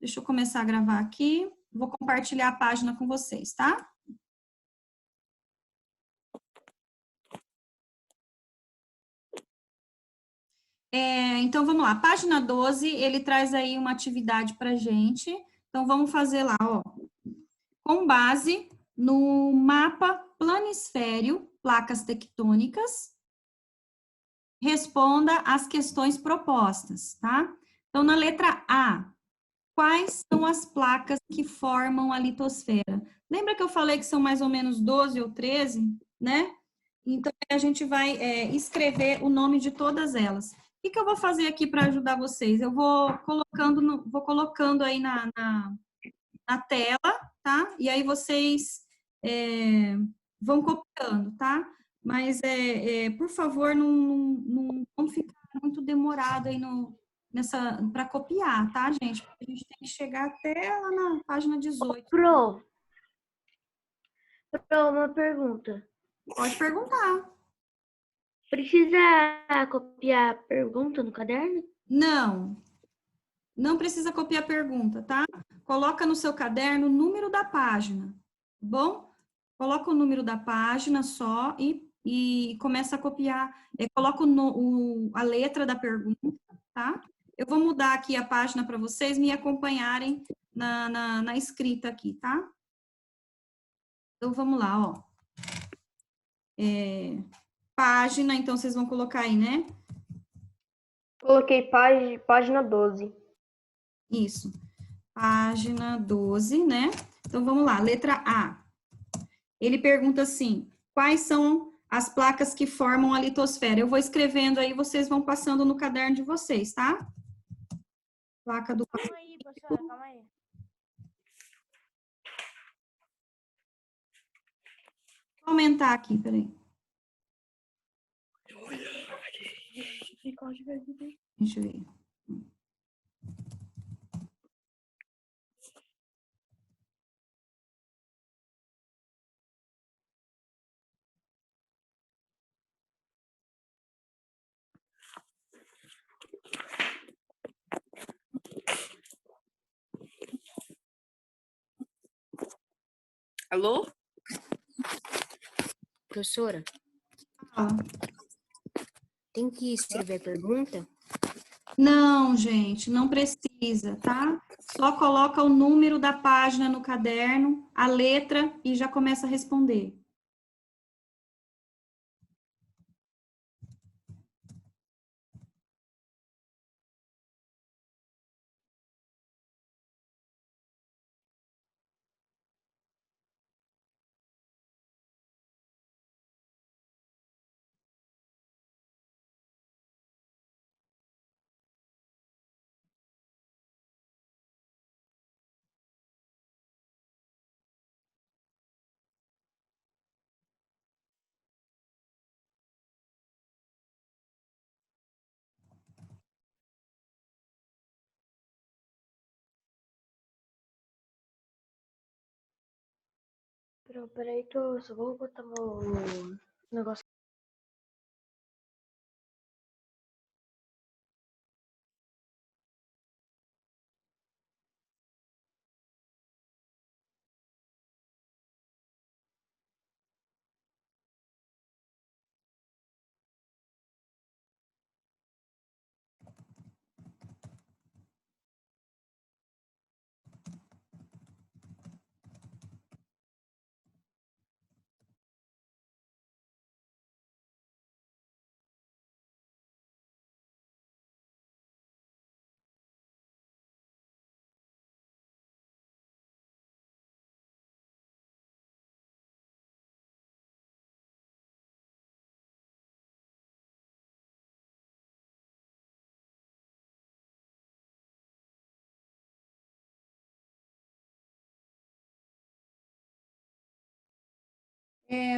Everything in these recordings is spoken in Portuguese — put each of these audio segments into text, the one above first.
Deixa eu começar a gravar aqui. Vou compartilhar a página com vocês, tá? Então, vamos lá. Página 12, ele traz aí uma atividade para gente. Então, vamos fazer lá, ó. Com base no mapa planisfério, placas tectônicas, responda às questões propostas, tá? Então, na letra A, quais são as placas que formam a litosfera? Lembra que eu falei que são mais ou menos 12 ou 13, né? Então, a gente vai escrever o nome de todas elas. O que eu vou fazer aqui para ajudar vocês? Eu vou colocando aí na tela, tá? E aí vocês vão copiando, tá? Mas, por favor, não ficar muito demorado aí para copiar, tá, gente? Porque a gente tem que chegar até lá na página 18. Pro, uma pergunta. Pode perguntar. Precisa copiar a pergunta no caderno? Não precisa copiar a pergunta, tá? Coloca no seu caderno o número da página, tá bom? Coloca o número da página só e começa a copiar. Coloca a letra da pergunta, tá? Eu vou mudar aqui a página para vocês me acompanharem na escrita aqui, tá? Então, vamos lá, ó. Página, então, vocês vão colocar aí, né? Coloquei página 12. Isso. Página 12, né? Então, vamos lá. Letra A. Ele pergunta assim, quais são as placas que formam a litosfera? Eu vou escrevendo aí, vocês vão passando no caderno de vocês, tá? Placa do... Calma aí, professora, calma aí. Vou aumentar aqui, peraí. Deixa eu ver. Alô? Professora, Fala. tem que escrever a pergunta? Não, gente, não precisa, tá? Só coloca o número da página no caderno, a letra e já começa a responder. Peraí que eu só vou botar meu negócio.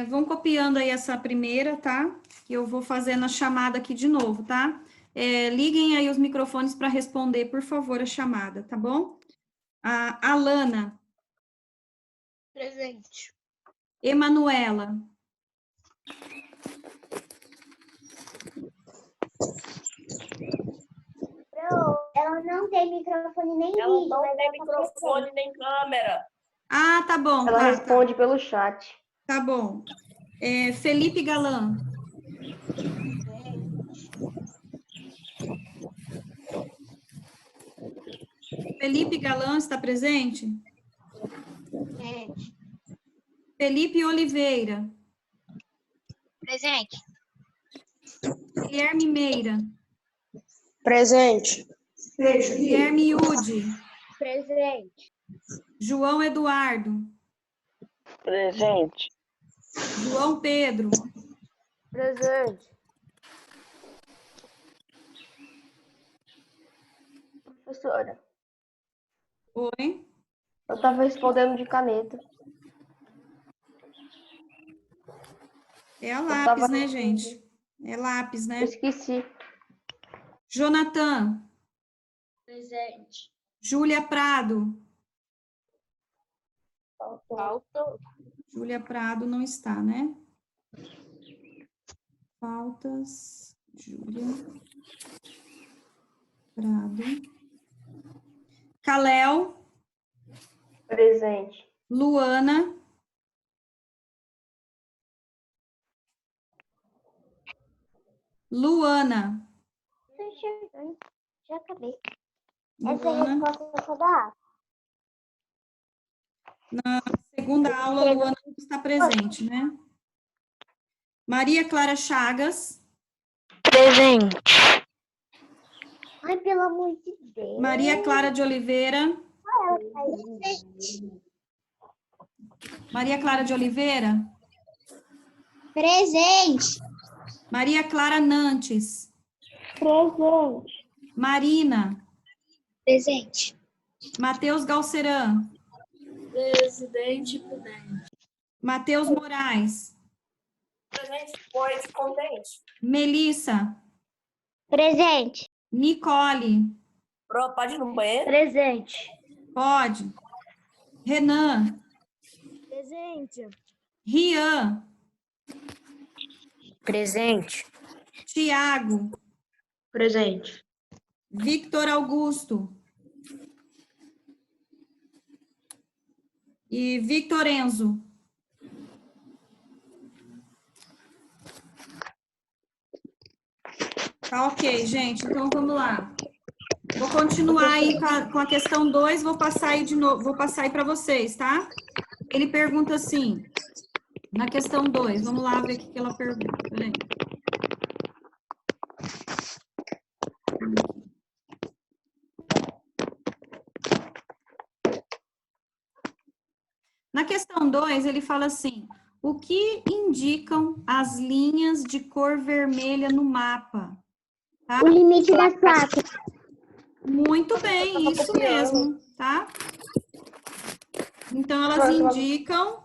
Vão copiando aí essa primeira, tá? Que eu vou fazendo a chamada aqui de novo, tá? Liguem aí os microfones para responder, por favor, a chamada, tá bom? A Alana. Presente. Emanuela. Ela não tem microfone nem Ela vídeo, não mas tem ela tá microfone nem câmera. Ah, tá bom, Ela tá, responde pelo chat. tá bom. Felipe Galan. Felipe Galan está presente? Felipe Oliveira. Presente. Guilherme Meira. Presente. Guilherme Yude. Presente. João Eduardo. Presente. João Pedro. Presente. Professora, Oi. eu estava respondendo de caneta. É a Eu lápis, tava né, respondendo. gente? É lápis, Eu né? esqueci. Jonathan. Presente. Júlia Prado. Falta. Júlia Prado não está, né? Faltas. Júlia Prado. Caléu. Presente. Luana. Luana. Tô enxergando. Já acabei. Essa é a Luana. resposta só da A. Na segunda aula, Luana não está presente, né? Maria Clara Chagas. Presente. Ai, pelo amor de Deus. Maria Clara de Oliveira. Maria Clara de Oliveira. Presente. Maria Clara Nantes. Presente. Marina. Presente. Matheus Galceran. Presidente. Matheus Moraes. Presente, pois, contente. Melissa. Presente. Nicole. Pode ir no banheiro? Presente. Pode. Renan. Presente. Rian. Presente. Tiago. Presente. Victor Augusto. E Victor Enzo. Tá ok, gente. Então, vamos lá. Vou continuar aí com a questão 2, vou passar aí de novo, vou passar aí para vocês, tá? Ele pergunta assim, na questão 2, vamos lá ver o que ela pergunta. Peraí. Na questão 2, ele fala assim, o que indicam as linhas de cor vermelha no mapa? Tá? O limite das placas. Muito bem, isso mesmo, tá? Então, elas indicam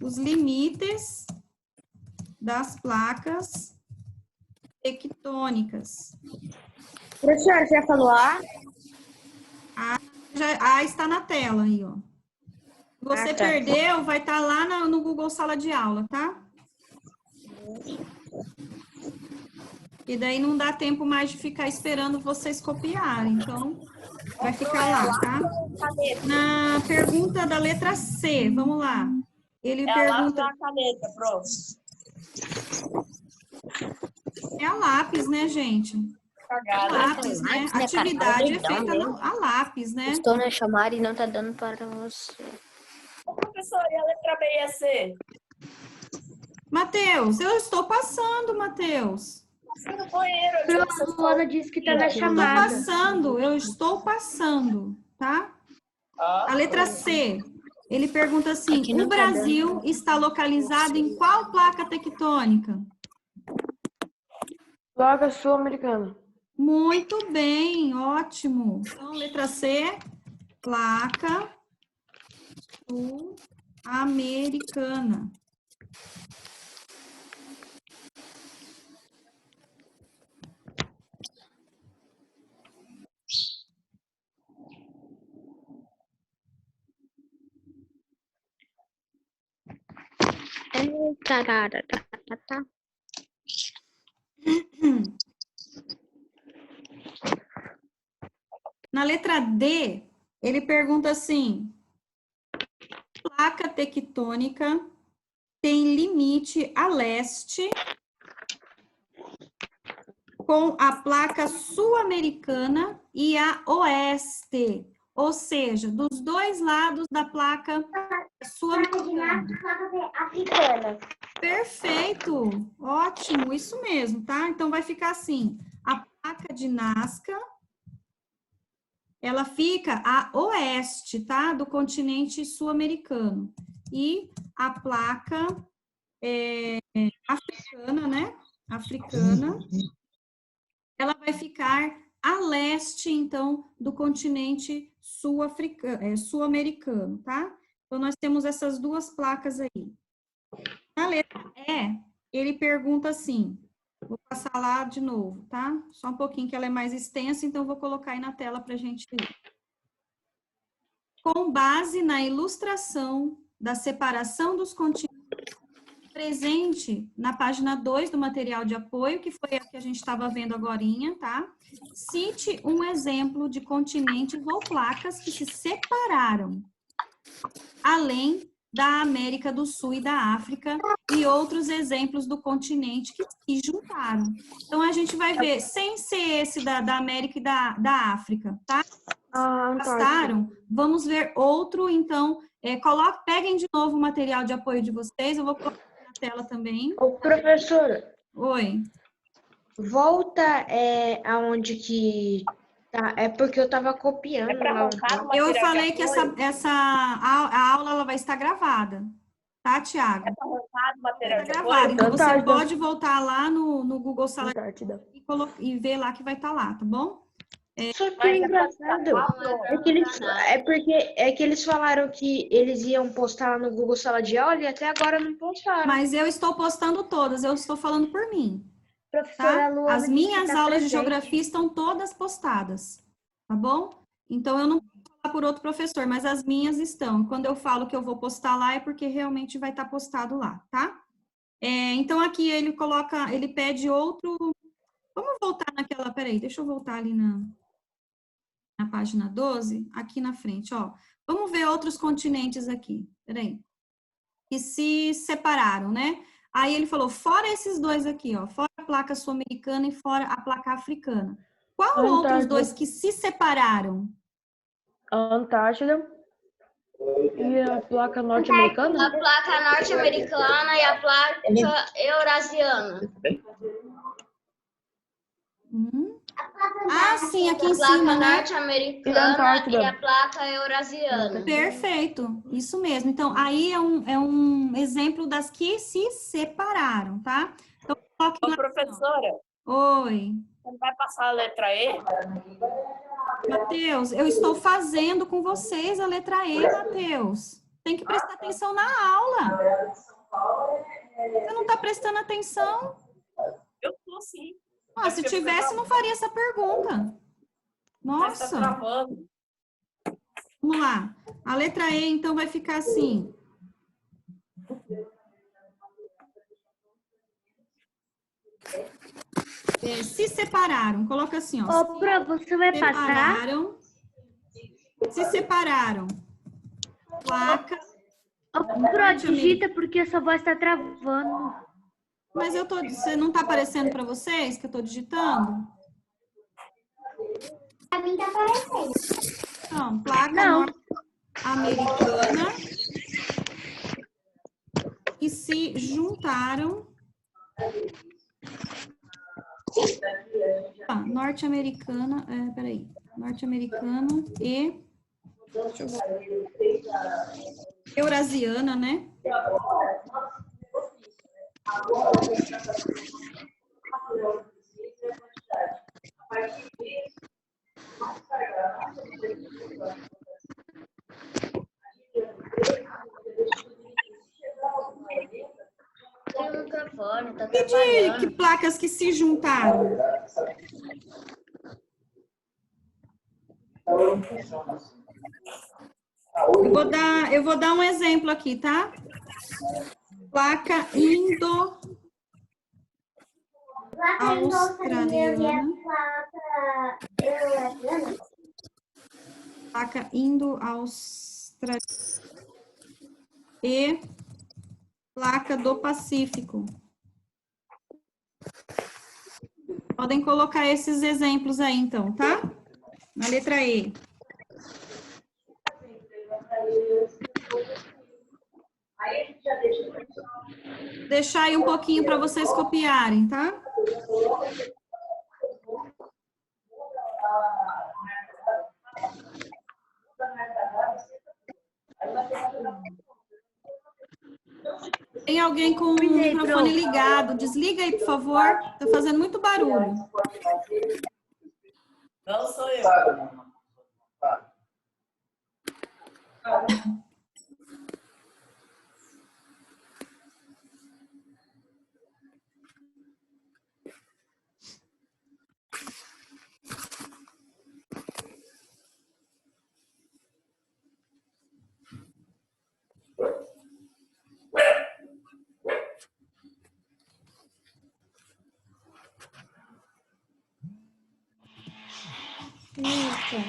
os limites das placas tectônicas. Professora, você já falou A? A está na tela aí, ó. Se você perdeu, vai estar lá no Google Sala de Aula, tá? E daí não dá tempo mais de ficar esperando vocês copiarem, então vai ficar lá, tá? Na pergunta da letra C, vamos lá. Ele pergunta... a caneta, prof. É a lápis, né, gente? Cagada. Lápis, né? Atividade é feita a lápis, né? Estou na chamada e não está dando para você. Ô, professora, e a letra B e a C? Matheus, eu estou passando, Matheus. Fui no banheiro. Eu A Luana disse que tá na chamada. Eu estou passando, tá? Ah, A letra C, ele pergunta assim, Aqui não o tá Brasil está localizado em qual placa tectônica? Placa sul-americana. Muito bem, ótimo. Então, letra C, placa sul-americana. Tá. Na letra D, ele pergunta assim: placa tectônica tem limite a leste com a placa sul-americana e a oeste, ou seja, dos dois lados da placa sul-americana. Africana. Perfeito, ótimo, isso mesmo, tá? Então vai ficar assim: a placa de Nazca, ela fica a oeste, tá? Do continente sul-americano. E a placa africana, né? Africana, ela vai ficar a leste, então, do continente sul-americano, tá? Então, nós temos essas duas placas aí. Na letra E, ele pergunta assim, vou passar lá de novo, tá? Só um pouquinho que ela é mais extensa, então eu vou colocar aí na tela para a gente ver. Com base na ilustração da separação dos continentes presente na página 2 do material de apoio, que foi a que a gente estava vendo agorinha, tá? Cite um exemplo de continentes ou placas que se separaram, além da América do Sul e da África, e outros exemplos do continente que se juntaram. Então, a gente vai ver, sem ser esse da América e da África, tá? Passaram, vamos ver outro, então, peguem de novo o material de apoio de vocês, eu vou colocar na tela também. Ô, professora, Oi. volta aonde que tá. É porque eu tava copiando. É para arrancar no material Eu de falei que apoio? a aula ela vai estar gravada, tá, Tiago? É para arrancar no material Está de gravada, apoio? então você Antártida. pode voltar lá no Google Sala Antártida. e ver lá que vai estar lá, tá bom? Só que Mas é é pra engraçado. destacar, É que eles falaram que eles iam postar lá no Google Sala de Aula e até agora não postaram. Mas eu estou postando todas, eu estou falando por mim, Professora tá? Luana As disse que minhas tá aulas de presente. geografia estão todas postadas, tá bom? Então, eu não vou falar por outro professor, mas as minhas estão. Quando eu falo que eu vou postar lá, é porque realmente vai estar postado lá, tá? Então, aqui ele pede outro... Vamos voltar naquela... Peraí, deixa eu voltar ali na página 12, aqui na frente, ó. Vamos ver outros continentes aqui, peraí. Que se separaram, né? Aí ele falou, fora esses dois aqui, ó, fora a placa sul-americana e fora a placa africana. Qual outros dois que se separaram? A Antártida e a placa norte-americana? A placa norte-americana e a placa eurasiana. Ah, sim, aqui A em placa cima, né? norte-americana e a placa eurasiana. Perfeito, isso mesmo. Então, aí é um exemplo das que se separaram, tá? Então, coloque Ô, lá. professora, Oi. você não vai passar a letra E? Matheus, eu estou fazendo com vocês a letra E, Matheus. Tem que prestar atenção na aula. Você não está prestando atenção? Eu tô sim. Ah, se tivesse, não faria essa pergunta. Mas tá Nossa. travando. Vamos lá. A letra E, então, vai ficar assim. Se separaram. Coloca assim, ó. Ô, Pro, você vai passar? Se separaram. Placa. Ô, Pro, digita porque a sua voz tá travando. Mas você não tá aparecendo para vocês que eu tô digitando? Pra mim tá aparecendo. Não, placa norte-americana que se juntaram. Norte-americana, peraí. Norte-americana e deixa eu ver. Eurasiana, né? Tem o microfone, tá E trabalhando. que placas que se juntaram? Eu vou dar um exemplo aqui, tá? Placa Placa australiana. e a placa eurasiana. placa Indo-Austrália e placa do Pacífico. Podem colocar esses exemplos aí, então, tá? Na letra E. Deixar aí um pouquinho para vocês copiarem, tá? Tem alguém com o microfone ligado? Desliga aí, por favor. Tá fazendo muito barulho. Não sou eu. Eita.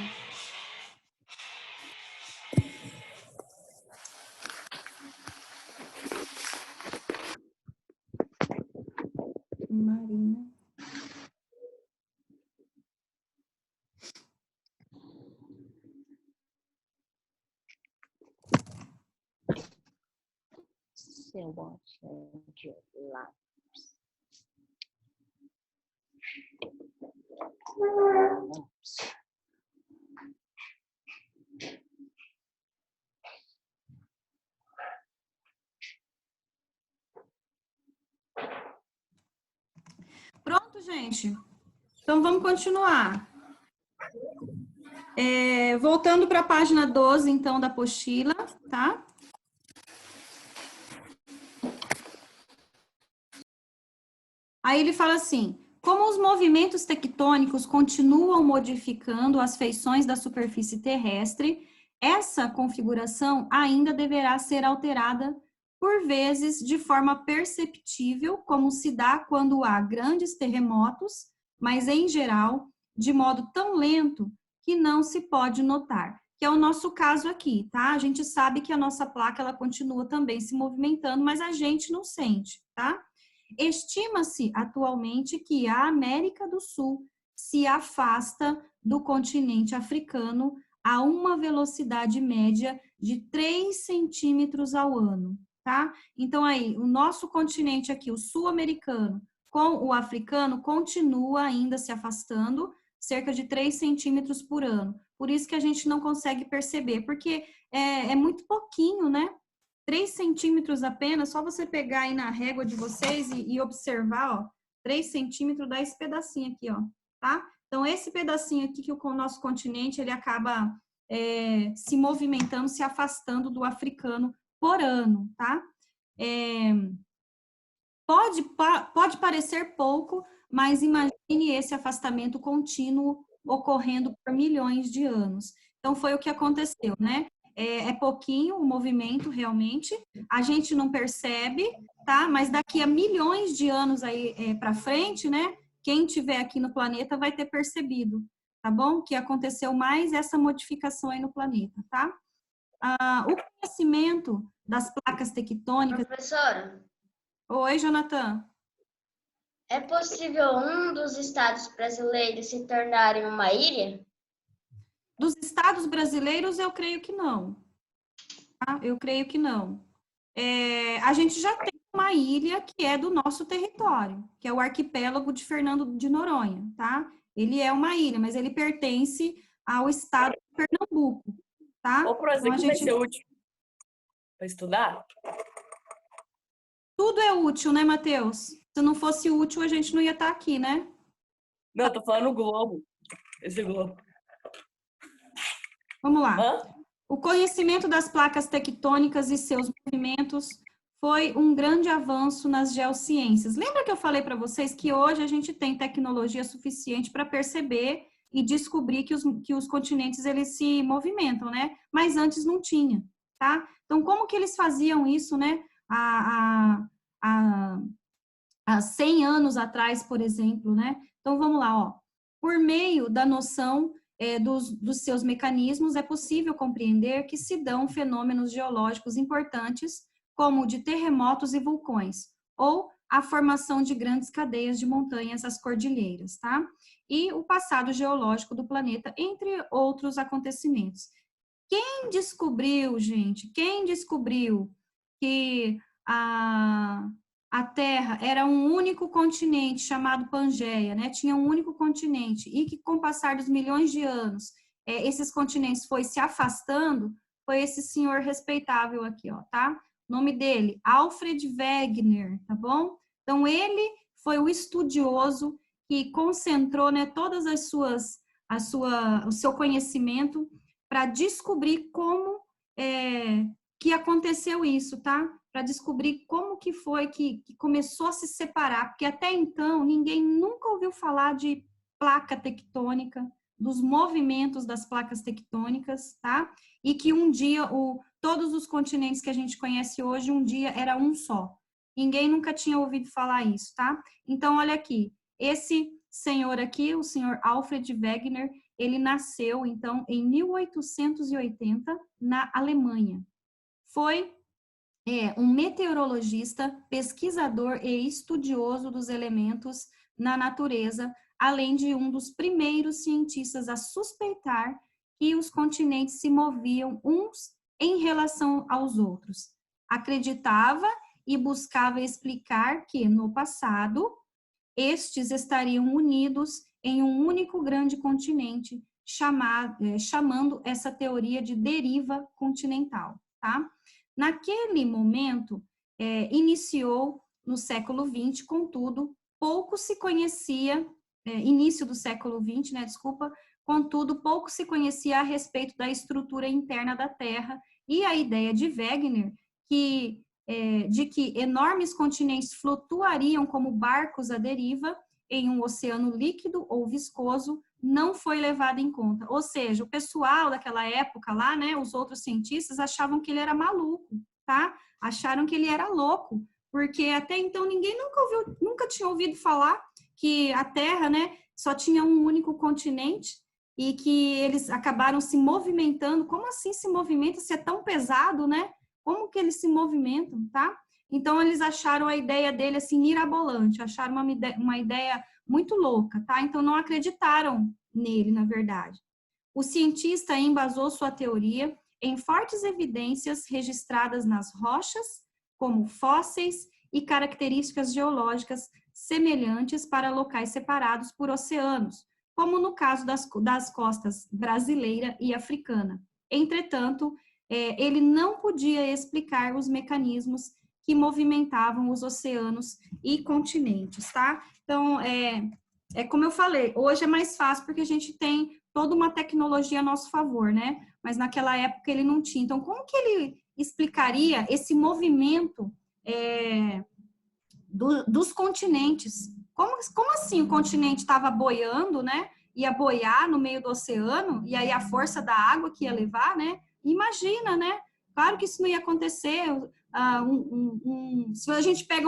Marina. Seu botinho de lápis. Pronto, gente. Então, vamos continuar. Voltando para a página 12, então, da apostila, tá? Aí ele fala assim, como os movimentos tectônicos continuam modificando as feições da superfície terrestre, essa configuração ainda deverá ser alterada por vezes de forma perceptível, como se dá quando há grandes terremotos, mas em geral, de modo tão lento que não se pode notar, que é o nosso caso aqui, tá? A gente sabe que a nossa placa, ela continua também se movimentando, mas a gente não sente, tá? Estima-se atualmente que a América do Sul se afasta do continente africano a uma velocidade média de 3 centímetros ao ano, tá? Então, aí, o nosso continente aqui, o sul-americano, com o africano, continua ainda se afastando cerca de 3 centímetros por ano. Por isso que a gente não consegue perceber, porque é muito pouquinho, né? 3 centímetros apenas, só você pegar aí na régua de vocês e observar, ó, 3 centímetros dá esse pedacinho aqui, ó, tá? Então, esse pedacinho aqui que o nosso continente, ele acaba se movimentando, se afastando do africano por ano, tá? Pode parecer pouco, mas imagine esse afastamento contínuo ocorrendo por milhões de anos. Então, foi o que aconteceu, né? É pouquinho o movimento, realmente, a gente não percebe, tá? Mas daqui a milhões de anos aí para frente, né? Quem tiver aqui no planeta vai ter percebido, tá bom? Que aconteceu mais essa modificação aí no planeta, tá? O conhecimento das placas tectônicas... Professora, Oi, Jonathan. é possível um dos estados brasileiros se tornarem uma ilha? Dos estados brasileiros, eu creio que não. Tá? Eu creio que não. A gente já tem uma ilha que é do nosso território, que é o arquipélago de Fernando de Noronha, tá? Ele é uma ilha, mas ele pertence ao estado de Pernambuco, tá? Ou, por exemplo, Então, vai ser útil para estudar? Tudo é útil, né, Matheus? Se não fosse útil, a gente não ia estar aqui, né? Não, eu tô falando o globo. Esse globo. Vamos lá. Hã? O conhecimento das placas tectônicas e seus movimentos foi um grande avanço nas geociências. Lembra que eu falei para vocês que hoje a gente tem tecnologia suficiente para perceber e descobrir que os continentes eles se movimentam, né? Mas antes não tinha, tá? Então, como que eles faziam isso, né? Há 100 anos atrás, por exemplo, né? Então, vamos lá, ó. Por meio da noção dos seus mecanismos, é possível compreender que se dão fenômenos geológicos importantes, como o de terremotos e vulcões, ou a formação de grandes cadeias de montanhas, as cordilheiras, tá? E o passado geológico do planeta, entre outros acontecimentos. Quem descobriu, gente, quem descobriu que a Terra era um único continente chamado Pangeia, né? Tinha um único continente e que com o passar dos milhões de anos, esses continentes foi se afastando, foi esse senhor respeitável aqui, ó, tá? O nome dele, Alfred Wegener, tá bom? Então, ele foi o estudioso que concentrou, né, todas o seu conhecimento para descobrir como que aconteceu isso, tá? Para descobrir como que foi que começou a se separar, porque até então ninguém nunca ouviu falar de placa tectônica, dos movimentos das placas tectônicas, tá? E que um dia todos os continentes que a gente conhece hoje, um dia era um só. Ninguém nunca tinha ouvido falar isso, tá? Então, olha aqui, esse senhor aqui, o senhor Alfred Wegener, ele nasceu, então, em 1880, na Alemanha. Foi um meteorologista, pesquisador e estudioso dos elementos na natureza, além de um dos primeiros cientistas a suspeitar que os continentes se moviam uns em relação aos outros. Acreditava e buscava explicar que, no passado, estes estariam unidos em um único grande continente, chamando essa teoria de deriva continental, tá? Naquele momento, iniciou no século XX, contudo, pouco se conhecia, início do século XX, né, desculpa, contudo, pouco se conhecia a respeito da estrutura interna da Terra e a ideia de Wegener, de que enormes continentes flutuariam como barcos à deriva em um oceano líquido ou viscoso, não foi levado em conta. Ou seja, o pessoal daquela época lá, né, os outros cientistas achavam que ele era maluco, tá? Acharam que ele era louco, porque até então ninguém nunca tinha ouvido falar que a Terra, né, só tinha um único continente e que eles acabaram se movimentando. Como assim se movimenta se é tão pesado, né? Como que eles se movimentam, tá? Então, eles acharam a ideia dele, assim, mirabolante, acharam uma ideia muito louca, tá? Então, não acreditaram nele, na verdade. O cientista embasou sua teoria em fortes evidências registradas nas rochas, como fósseis e características geológicas semelhantes para locais separados por oceanos, como no caso das costas brasileira e africana. Entretanto, ele não podia explicar os mecanismos que movimentavam os oceanos e continentes, tá? Então, como eu falei, hoje é mais fácil porque a gente tem toda uma tecnologia a nosso favor, né? Mas naquela época ele não tinha. Então, como que ele explicaria esse movimento dos continentes? Como assim o continente estava boiando, né? Ia boiar no meio do oceano, e aí a força da água que ia levar, né? Imagina, né? Claro que isso não ia acontecer. Se a gente pega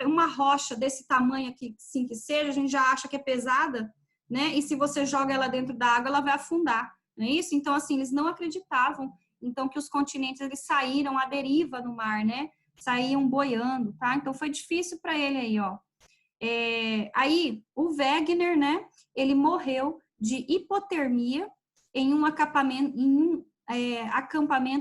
uma rocha desse tamanho aqui, assim que seja, a gente já acha que é pesada, né? E se você joga ela dentro da água, ela vai afundar, não é isso? Então, assim, eles não acreditavam, então, que os continentes, eles saíram à deriva no mar, né? Saíam boiando, tá? Então, foi difícil para ele aí, ó. Aí, o Wegener, né? Ele morreu de hipotermia em um acampamento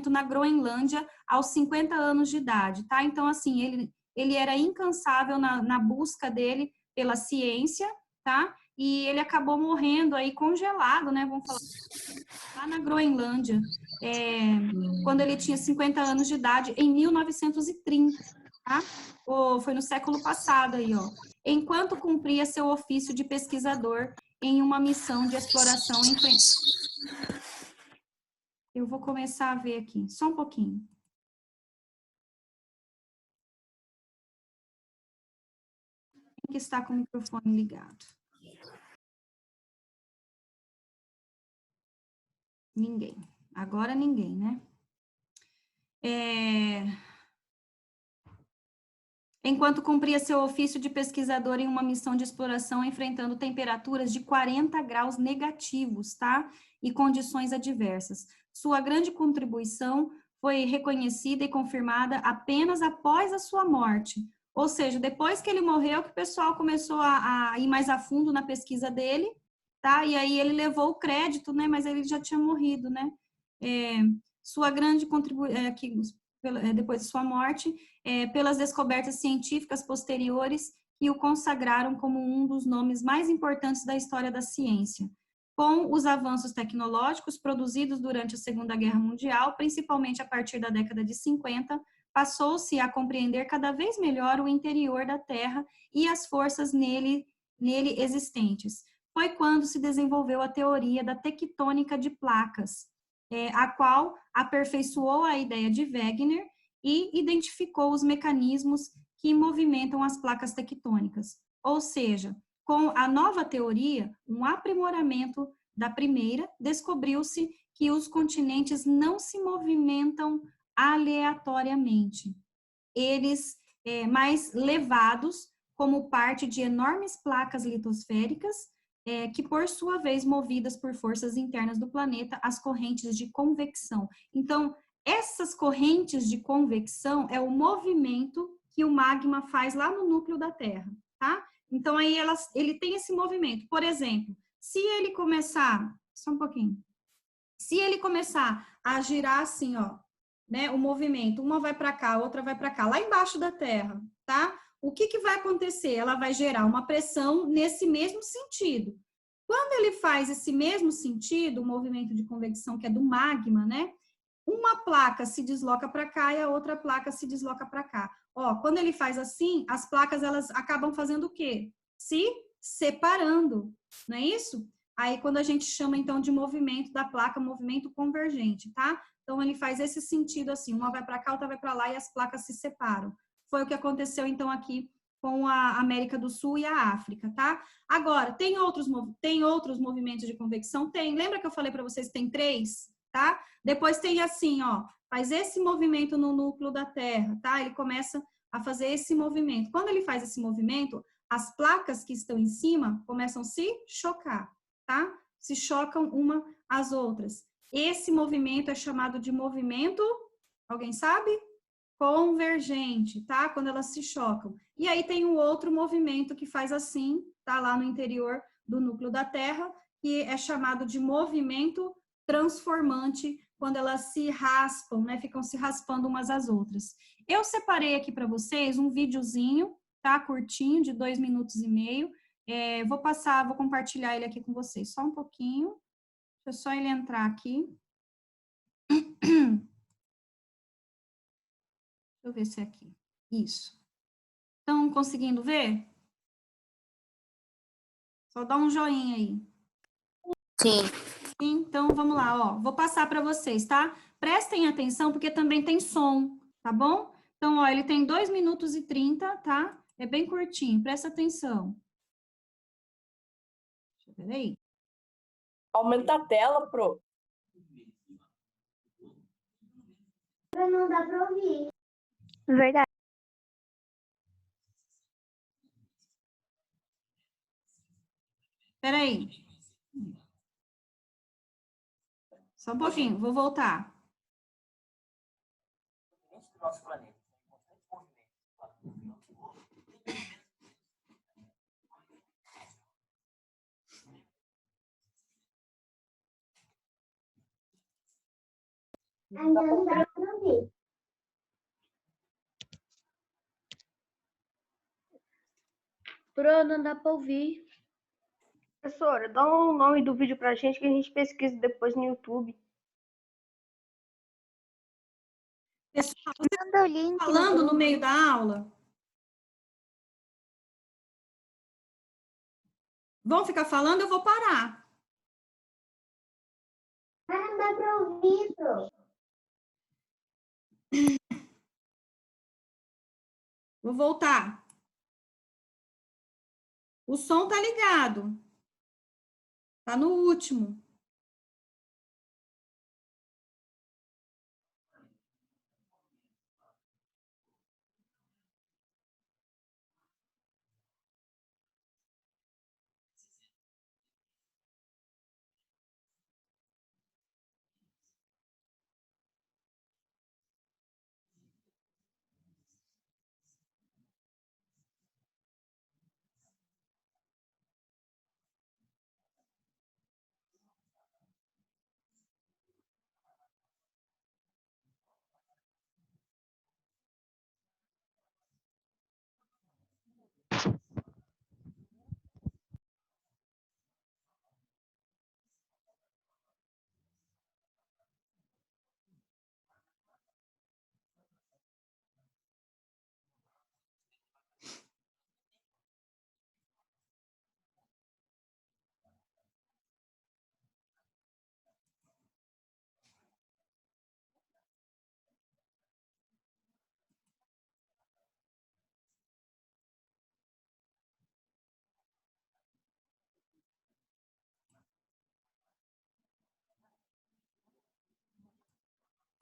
na Groenlândia aos 50 anos de idade, tá? Então, assim, ele era incansável na busca dele pela ciência, tá? E ele acabou morrendo aí congelado, né? Vamos falar, lá na Groenlândia, quando ele tinha 50 anos de idade, em 1930, tá? Foi no século passado aí, ó. Enquanto cumpria seu ofício de pesquisador em uma missão de exploração em frente. Eu vou começar a ver aqui, só um pouquinho. Quem que está com o microfone ligado? Ninguém. Agora ninguém, né? enquanto cumpria seu ofício de pesquisador em uma missão de exploração enfrentando temperaturas de 40 graus negativos, tá? E condições adversas. Sua grande contribuição foi reconhecida e confirmada apenas após a sua morte. Ou seja, depois que ele morreu, que o pessoal começou a ir mais a fundo na pesquisa dele, tá? E aí ele levou o crédito, né? Mas ele já tinha morrido, né? Sua grande contribuição, depois de sua morte, pelas descobertas científicas posteriores que o consagraram como um dos nomes mais importantes da história da ciência. Com os avanços tecnológicos produzidos durante a Segunda Guerra Mundial, principalmente a partir da década de 50, passou-se a compreender cada vez melhor o interior da Terra e as forças nele existentes. Foi quando se desenvolveu a teoria da tectônica de placas, a qual aperfeiçoou a ideia de Wegener e identificou os mecanismos que movimentam as placas tectônicas. Ou seja, com a nova teoria, um aprimoramento da primeira, descobriu-se que os continentes não se movimentam aleatoriamente. Eles, mais levados como parte de enormes placas litosféricas, que, por sua vez, movidas por forças internas do planeta, as correntes de convecção. Então, essas correntes de convecção é o movimento que o magma faz lá no núcleo da Terra, tá? Então, aí ele tem esse movimento. Por exemplo, se ele começar, só um pouquinho, se ele começar a girar assim, ó, né, o movimento, uma vai para cá, outra vai para cá, lá embaixo da Terra, tá? O que vai acontecer? Ela vai gerar uma pressão nesse mesmo sentido. Quando ele faz esse mesmo sentido, o movimento de convecção, que é do magma, né? Uma placa se desloca para cá e a outra placa se desloca para cá. Ó, quando ele faz assim, as placas, elas acabam fazendo o quê? Se separando, não é isso? Aí, quando a gente chama, então, de movimento da placa, movimento convergente, tá? Então, ele faz esse sentido assim, uma vai para cá, outra vai para lá e as placas se separam. Foi o que aconteceu, então, aqui com a América do Sul e a África, tá? Agora, tem outros movimentos de convecção? Tem. Lembra que eu falei para vocês que tem 3, tá? Depois tem assim, ó, faz esse movimento no núcleo da Terra, tá? Ele começa a fazer esse movimento. Quando ele faz esse movimento, as placas que estão em cima começam a se chocar, tá? Se chocam uma às outras. Esse movimento é chamado de movimento, alguém sabe? Convergente, tá? Quando elas se chocam. E aí tem um outro movimento que faz assim, tá? Lá no interior do núcleo da Terra, que é chamado de movimento transformante, quando elas se raspam, né? Ficam se raspando umas às outras. Eu separei aqui para vocês um videozinho, tá? Curtinho, de 2 minutos e meio. Vou compartilhar ele aqui com vocês. Só um pouquinho. Deixa só ele entrar aqui. Deixa eu ver se é aqui. Isso. Estão conseguindo ver? Só dá um joinha aí. Sim. Então, vamos lá, ó. Vou passar para vocês, tá? Prestem atenção, porque também tem som, tá bom? Então, ó, ele tem 2 minutos e 30, tá? É bem curtinho, presta atenção. Deixa eu ver aí. Aumenta a tela, pro. Não dá pra ouvir. Verdade. Espera aí. Só um pouquinho, vou voltar. Nosso planeta. Ainda não dá pra ouvir. Pro, não dá pra ouvir. Professora, dá o nome do vídeo pra gente que a gente pesquisa depois no YouTube. Pessoal, Manda o link. falando no meio da aula? Vão ficar falando, eu vou parar. Não dá pra ouvir, Pro. Vou voltar. O som tá ligado. Tá no último.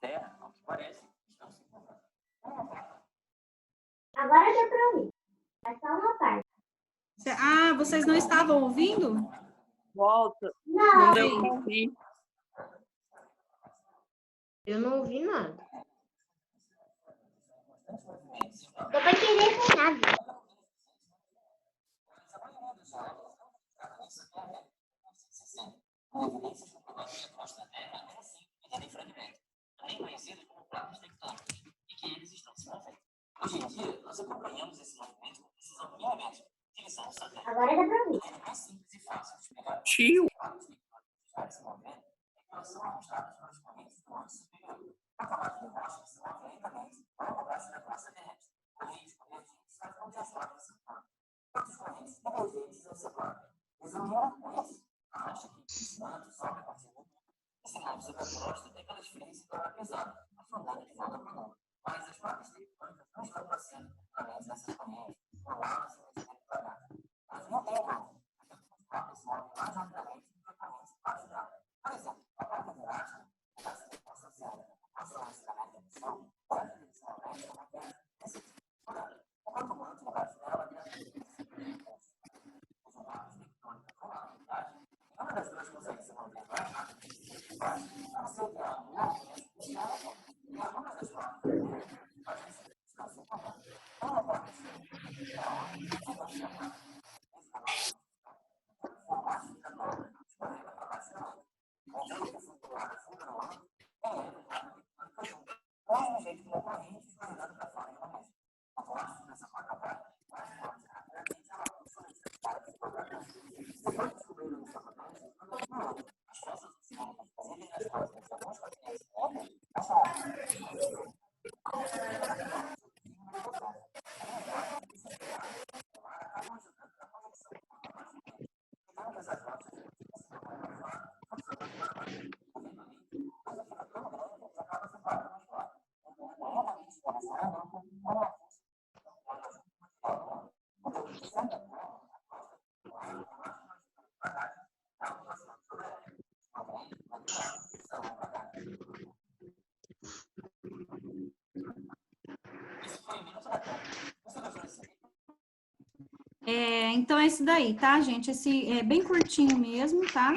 Terra, ao que parece, estão se encontrando. Agora dá pra ouvir. É só uma parte. Ah, vocês não estavam ouvindo? Volta. Não, Não deu pra ouvir. Eu não ouvi nada. deu pra entender nada. Evidências comprovadas que a crosta da Terra é sim pequena em fragmentos, também conhecidos como placas tectônicas, e que eles estão se movendo. Hoje em dia, nós acompanhamos esse movimento com precisão milimétrica, utilizando o satélite. Agora dá pra ouvir. De maneira mais simples e fácil de explicar Tio. as placas tectônicas estarem se movendo é que elas são arrastadas pelas correntes do ângulo superior. A camada de rocha se move lentamente para o abaixo da crosta terrestre. Correntes convergentes fazem com que as placas se formem. Outras correntes divergentes dessa placa. Examinando com isso, a rocha que esse manto sobe a partir do mundo. Esse manto sobre a crosta até que ela esfria e se torna pesada, afundando de volta para o mundo. Mas as placas tectônicas não estão passando por dessas correntes, por lá, se movendo devagar. Elas não têm como. As placas se movem mais rapidamente do que a corrente debaixo d'água. Por exemplo, a placa de rocha, que está sendo associada à força da radiação, pode principalmente uma queda nesse tipo de furada. Enquanto o manto debaixo dela vira os buracos tectônicos com a umidade, e uma das duas consegue se mover mais rápido que vai, a não ser que ela movimento de água, e algumas das placas estão se formando. Então, a placa se Então, é esse daí, tá, gente? Esse é bem curtinho mesmo, tá?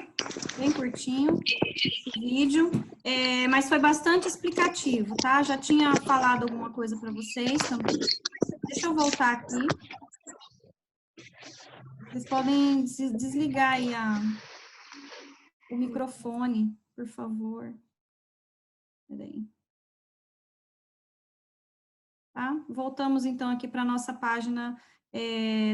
Bem curtinho esse vídeo, mas foi bastante explicativo, tá? Já tinha falado alguma coisa para vocês também. Deixa eu voltar aqui. Vocês podem desligar aí o microfone, por favor. Peraí. Tá? Voltamos, então, aqui para a nossa página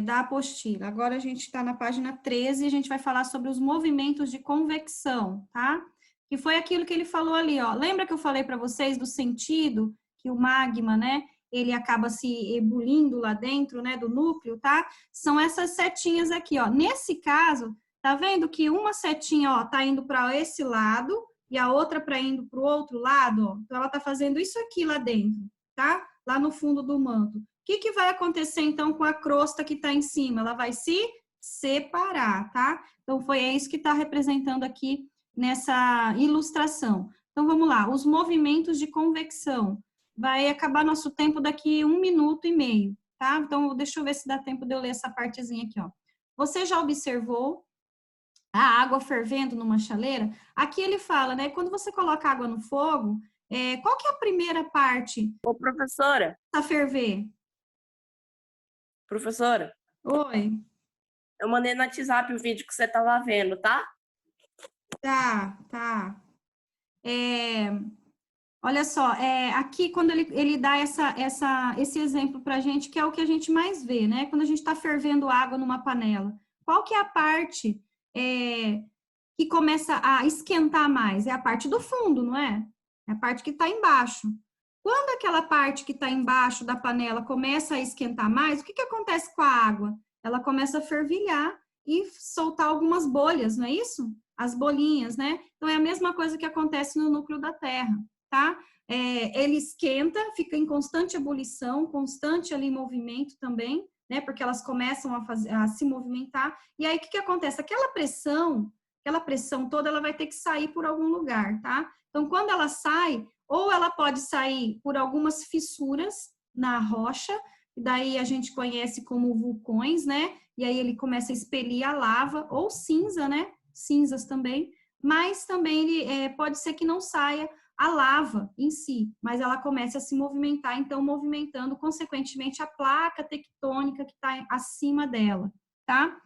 da apostila. Agora a gente está na página 13 e a gente vai falar sobre os movimentos de convecção, tá? Que foi aquilo que ele falou ali, ó. Lembra que eu falei para vocês do sentido que o magma, né, ele acaba se ebulindo lá dentro, né, do núcleo, tá? São essas setinhas aqui, ó. Nesse caso, tá vendo que uma setinha, ó, tá indo para esse lado e a outra para indo para o outro lado, ó. Então, ela tá fazendo isso aqui lá dentro, tá? Lá no fundo do manto. O que vai acontecer, então, com a crosta que está em cima? Ela vai se separar, tá? Então, foi isso que está representando aqui nessa ilustração. Então, vamos lá. Os movimentos de convecção. Vai acabar nosso tempo daqui 1 minuto e meio, tá? Então, deixa eu ver se dá tempo de eu ler essa partezinha aqui, ó. Você já observou a água fervendo numa chaleira? Aqui ele fala, né? Quando você coloca água no fogo, qual que é a primeira parte? Ô, professora. A ferver? Professora. Oi. Eu mandei no WhatsApp o vídeo que você estava vendo, tá? Tá. Olha só, aqui quando ele dá esse exemplo pra gente, que é o que a gente mais vê, né? Quando a gente está fervendo água numa panela. Qual que é a parte que começa a esquentar mais? É a parte do fundo, não é? É a parte que está embaixo. Quando aquela parte que está embaixo da panela começa a esquentar mais, o que acontece com a água? Ela começa a fervilhar e soltar algumas bolhas, não é isso? As bolinhas, né? Então, é a mesma coisa que acontece no núcleo da Terra, tá? Ele esquenta, fica em constante ebulição, constante ali movimento também, né? Porque elas começam a se movimentar. E aí, o que acontece? Aquela pressão toda, ela vai ter que sair por algum lugar, tá? Então, quando ela sai, Ou ela pode sair por algumas fissuras na rocha, e daí a gente conhece como vulcões, né? E aí ele começa a expelir a lava, ou cinza, né? Cinzas também. Mas também ele, pode ser que não saia a lava em si, mas ela começa a se movimentar, então movimentando, consequentemente, a placa tectônica que está acima dela, tá?